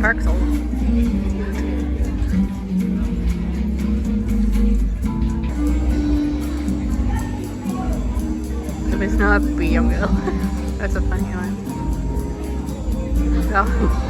park's old. If it's not a bee, I will. That's a funny one. Oh.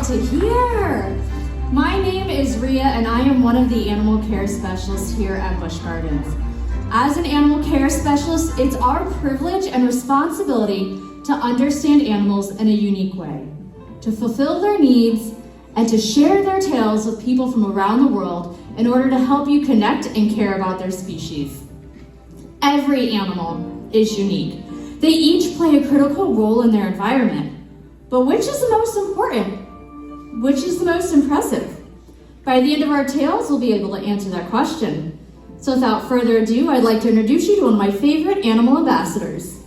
To hear. My name is Rhea and I am one of the animal care specialists here at Busch Gardens. As an animal care specialist, it's our privilege and responsibility to understand animals in a unique way, to fulfill their needs, and to share their tales with people from around the world in order to help you connect and care about their species. Every animal is unique. They each play a critical role in their environment. But which is the most important? Which is the most impressive? By the end of our tales, we'll be able to answer that question. So without further ado, I'd like to introduce you to one of my favorite animal ambassadors.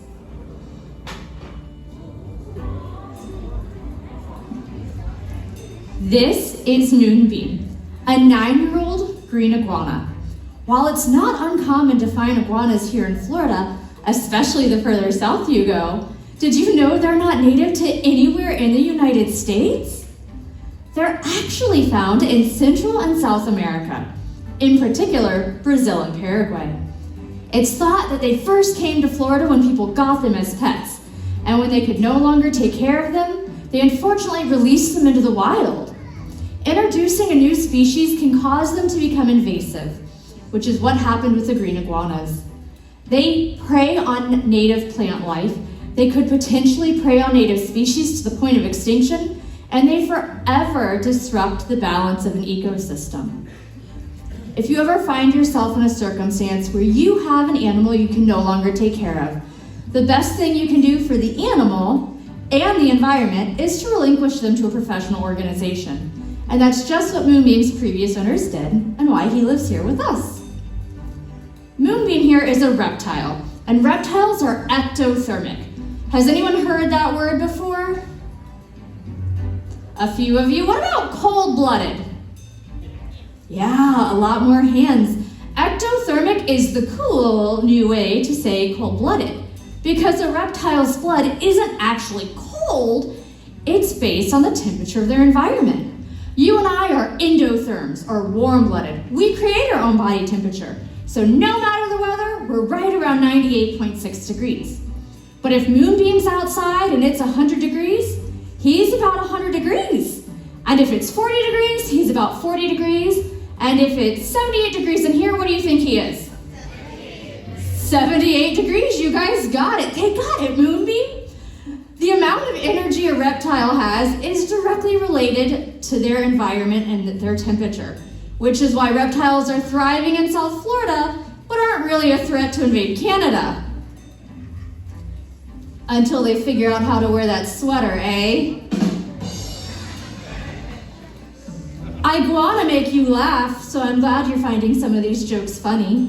This is Moonbeam, a 9-year-old green iguana. While it's not uncommon to find iguanas here in Florida, especially the further south you go, did you know they're not native to anywhere in the United States? They're actually found in Central and South America, in particular, Brazil and Paraguay. It's thought that they first came to Florida when people got them as pets, and when they could no longer take care of them, they unfortunately released them into the wild. Introducing a new species can cause them to become invasive, which is what happened with the green iguanas. They prey on native plant life, they could potentially prey on native species to the point of extinction, and they forever disrupt the balance of an ecosystem. If you ever find yourself in a circumstance where you have an animal you can no longer take care of, the best thing you can do for the animal and the environment is to relinquish them to a professional organization. And that's just what Moonbeam's previous owners did and why he lives here with us. Moonbeam here is a reptile, and reptiles are ectothermic. Has anyone heard that word before? A few of you. What about cold-blooded? Yeah, a lot more hands. Ectothermic is the cool new way to say cold-blooded, because a reptile's blood isn't actually cold, it's based on the temperature of their environment. You and I are endotherms, or warm-blooded. We create our own body temperature, so no matter the weather, we're right around 98.6 degrees. But if Moonbeam's outside and it's 100 degrees, he's about 100 degrees. And if it's 40 degrees, he's about 40 degrees. And if it's 78 degrees in here, what do you think he is? 78 degrees, you guys got it. They got it, Moonbeam. The amount of energy a reptile has is directly related to their environment and their temperature, which is why reptiles are thriving in South Florida, but aren't really a threat to invade Canada. Until they figure out how to wear that sweater, eh? Iguana make you laugh, so I'm glad you're finding some of these jokes funny.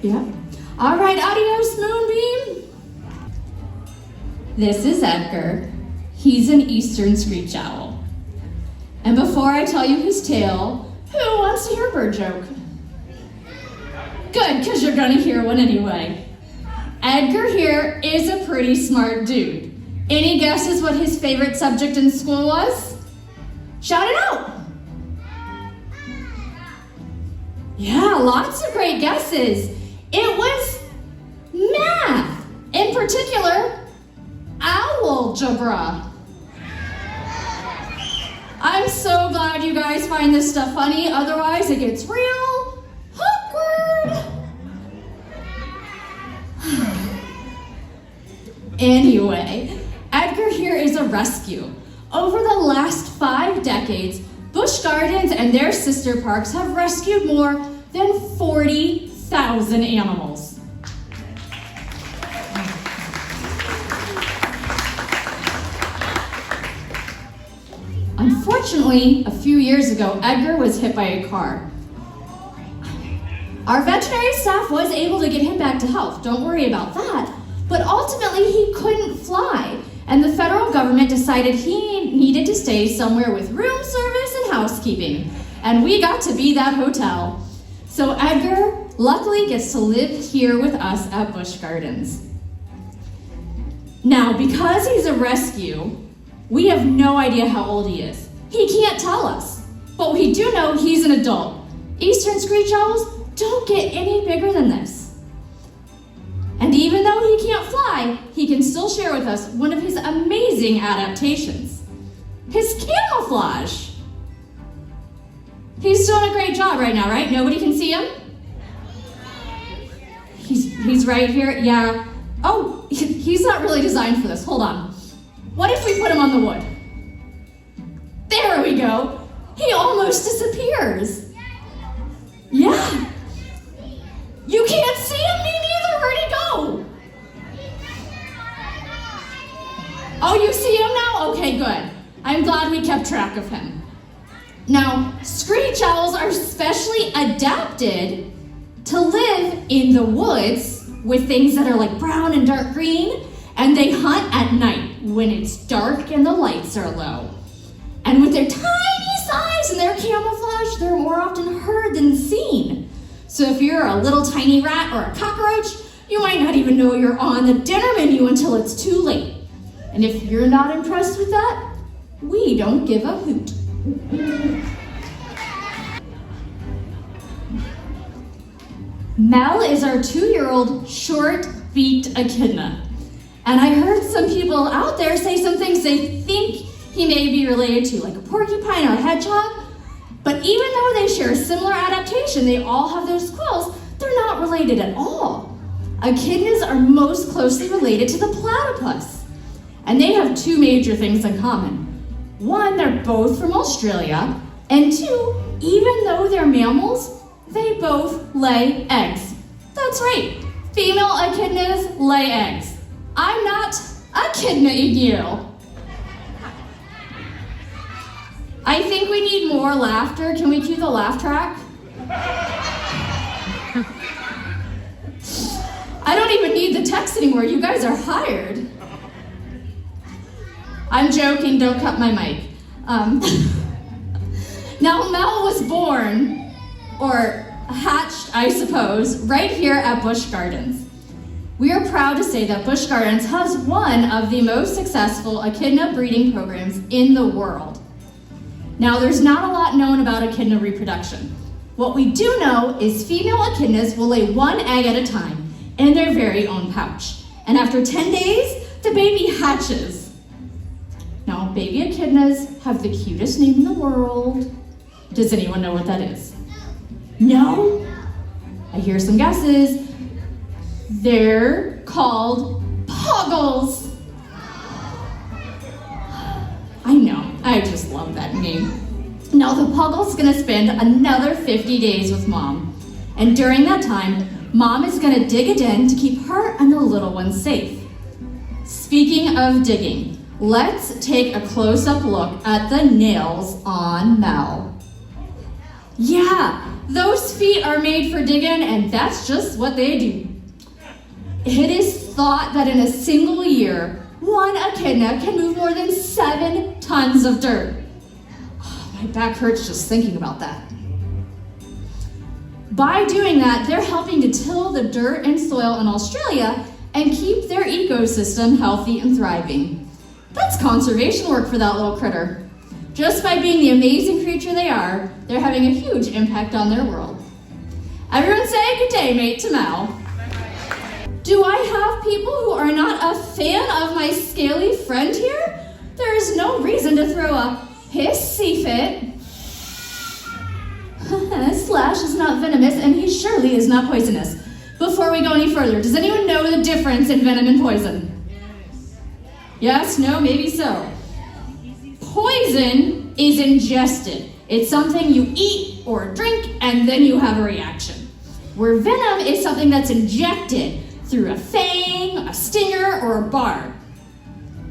Yeah. All right, adios, Moonbeam. This is Edgar. He's an eastern screech owl. And before I tell you his tale, who wants to hear a bird joke? Good, because you're gonna hear one anyway. Edgar here is a pretty smart dude. Any guesses what his favorite subject in school was? Shout it out. Yeah, lots of great guesses. It was math. In particular, algebra. I'm so glad you guys find this stuff funny, otherwise it gets real awkward. Anyway, Edgar here is a rescue. Over the last 5 decades, Busch Gardens and their sister parks have rescued more than 40,000 animals. Unfortunately, a few years ago, Edgar was hit by a car. Our veterinary staff was able to get him back to health, don't worry about that, but ultimately he couldn't fly, and the federal government decided he needed to stay somewhere with room service and housekeeping, and we got to be that hotel. So Edgar luckily gets to live here with us at Busch Gardens. Now, because he's a rescue, we have no idea how old he is. He can't tell us, but we do know he's an adult. Eastern screech owls don't get any bigger than this. And even though he can't fly, he can still share with us one of his amazing adaptations, his camouflage. He's doing a great job right now, right? Nobody can see him? He's right here, yeah. Oh, he's not really designed for this, hold on. What if we put him on the wood? There we go. He almost disappears. Yeah. You can't see him, me neither. Where'd he go? Oh, you see him now? Okay, good. I'm glad we kept track of him. Now, screech owls are specially adapted to live in the woods with things that are like brown and dark green, and they hunt at night when it's dark and the lights are low. And with their tiny size and their camouflage, they're more often heard than seen. So if you're a little tiny rat or a cockroach, you might not even know you're on the dinner menu until it's too late. And if you're not impressed with that, we don't give a hoot. Mel is our 2-year-old short-beaked echidna. And I heard some people out there say some things they think he may be related to, like a porcupine or a hedgehog. But even though they share a similar adaptation, they all have those quills, they're not related at all. Echidnas are most closely related to the platypus. And they have 2 major things in common. 1, they're both from Australia. And 2, even though they're mammals, they both lay eggs. That's right, female echidnas lay eggs. I'm not echidna-ing you. I think we need more laughter. Can we cue the laugh track? I don't even need the text anymore. You guys are hired. I'm joking, don't cut my mic. Now, Mel was born, or hatched, I suppose, right here at Busch Gardens. We are proud to say that Busch Gardens has one of the most successful echidna breeding programs in the world. Now, there's not a lot known about echidna reproduction. What we do know is female echidnas will lay 1 egg at a time in their very own pouch. And after 10 days, the baby hatches. Now, baby echidnas have the cutest name in the world. Does anyone know what that is? No? I hear some guesses. They're called puggles. I know, I just love that name. Now the puggle's gonna spend another 50 days with mom. And during that time, mom is gonna dig a den to keep her and the little ones safe. Speaking of digging, let's take a close-up look at the nails on Mel. Yeah, those feet are made for digging, and that's just what they do. It is thought that in a single year, 1 echidna can move more than 7 tons of dirt. Oh, my back hurts just thinking about that. By doing that, they're helping to till the dirt and soil in Australia and keep their ecosystem healthy and thriving. That's conservation work for that little critter. Just by being the amazing creature they are, they're having a huge impact on their world. Everyone say good day, mate, to Mel. Do I have people who are not a fan of my scaly friend here, there is no reason to throw a hissy fit. Slash is not venomous, and he surely is not poisonous. Before we go any further, does anyone know the difference in venom and poison? Yes? No? Maybe so. Poison is ingested. It's something you eat or drink, and then you have a reaction. Where venom is something that's injected through a fang, a stinger, or a barb.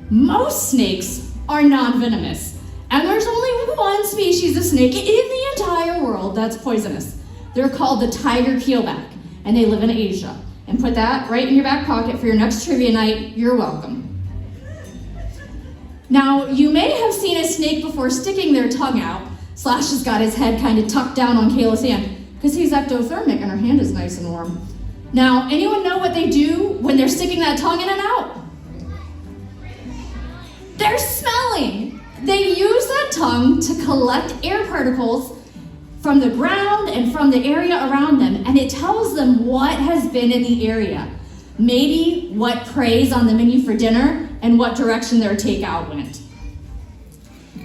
Most snakes are non-venomous, and there's only one species of snake in the entire world that's poisonous. They're called the tiger keelback, and they live in Asia. And put that right in your back pocket for your next trivia night. You're welcome. Now, you may have seen a snake before sticking their tongue out. Slash has got his head kind of tucked down on Kayla's hand because he's ectothermic and her hand is nice and warm. Now, anyone know what they do when they're sticking that tongue in and out? They're smelling. They use that tongue to collect air particles from the ground and from the area around them, and it tells them what has been in the area. Maybe what prey's on the menu for dinner and what direction their takeout went.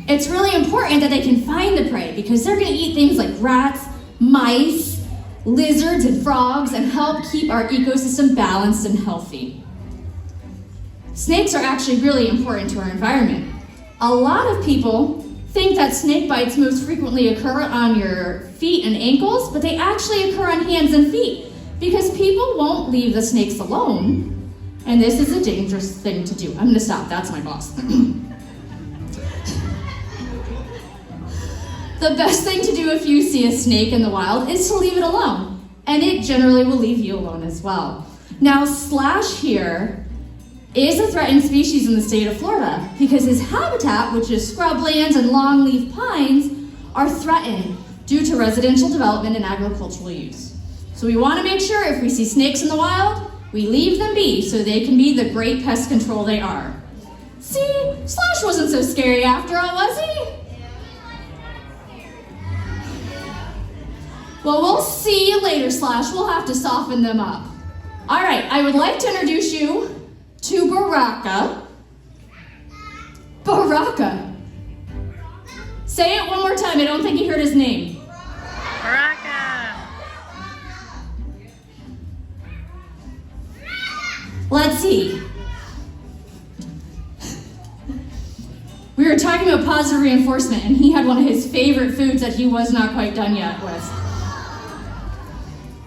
It's really important that they can find the prey because they're going to eat things like rats, mice, lizards, and frogs and help keep our ecosystem balanced and healthy. Snakes are actually really important to our environment. A lot of people think that snake bites most frequently occur on your feet and ankles, but they actually occur on hands and feet because people won't leave the snakes alone, and this is a dangerous thing to do. I'm going to stop. That's my boss. The best thing to do if you see a snake in the wild is to leave it alone, and it generally will leave you alone as well. Now, Slash here is a threatened species in the state of Florida because his habitat, which is scrublands and longleaf pines, are threatened due to residential development and agricultural use. So we want to make sure if we see snakes in the wild, we leave them be so they can be the great pest control they are. See, Slash wasn't so scary after all, was he? Well, we'll see you later, Slash. We'll have to soften them up. All right, I would like to introduce you to Baraka. Baraka. Say it one more time. I don't think you heard his name. Baraka. Let's see. We were talking about positive reinforcement, and he had one of his favorite foods that he was not quite done yet with.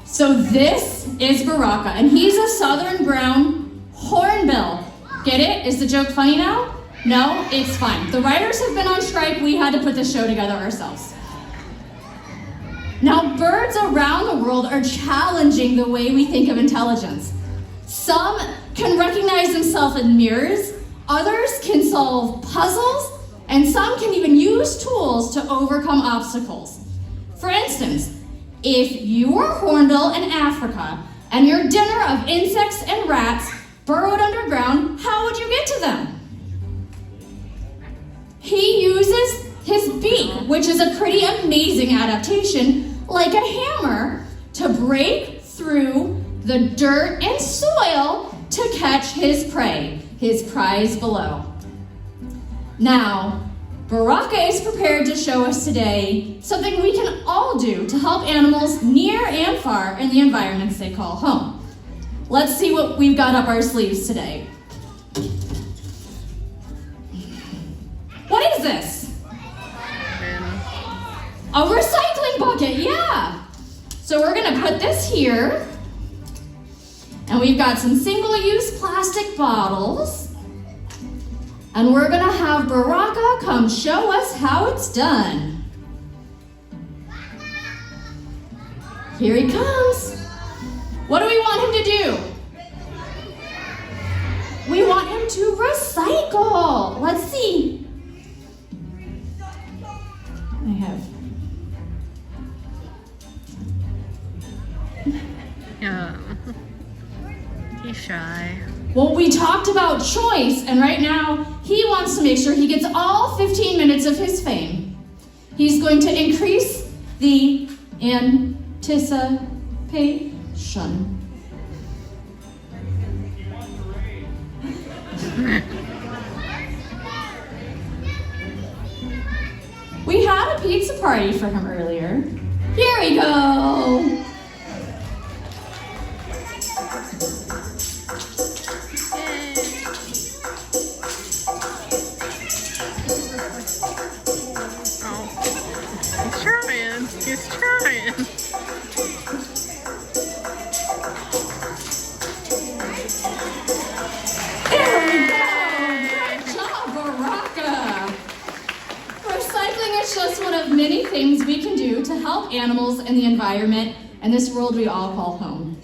So this is Baraka, and he's a southern brown hornbill. Get it? Is the joke funny now? No? It's fine. The writers have been on strike. We had to put the show together ourselves. Now, birds around the world are challenging the way we think of intelligence. Some can recognize themselves in mirrors, others can solve puzzles, and some can even use tools to overcome obstacles. For instance, if you were a hornbill in Africa and your dinner of insects and rats burrowed underground, how would you get to them? He uses his beak, which is a pretty amazing adaptation, like a hammer, to break through the dirt and soil to catch his prey, his prize below. Now, Baraka is prepared to show us today something we can all do to help animals near and far in the environments they call home. Let's see what we've got up our sleeves today. What is this? A recycling bucket, yeah. So we're gonna put this here, and we've got some single-use plastic bottles. And we're gonna have Baraka come show us how it's done. Here he comes. What do we want him to do? We want him to recycle. Let's see. I have. He's shy. Well, we talked about choice, and right now, he wants to make sure he gets all 15 minutes of his fame. He's going to increase the anticipation. We had a pizza party for him earlier. Here we go. He's trying. He's trying. There we go. Great job, Baraka. Recycling is just one of many things we can do to help animals and the environment and this world we all call home.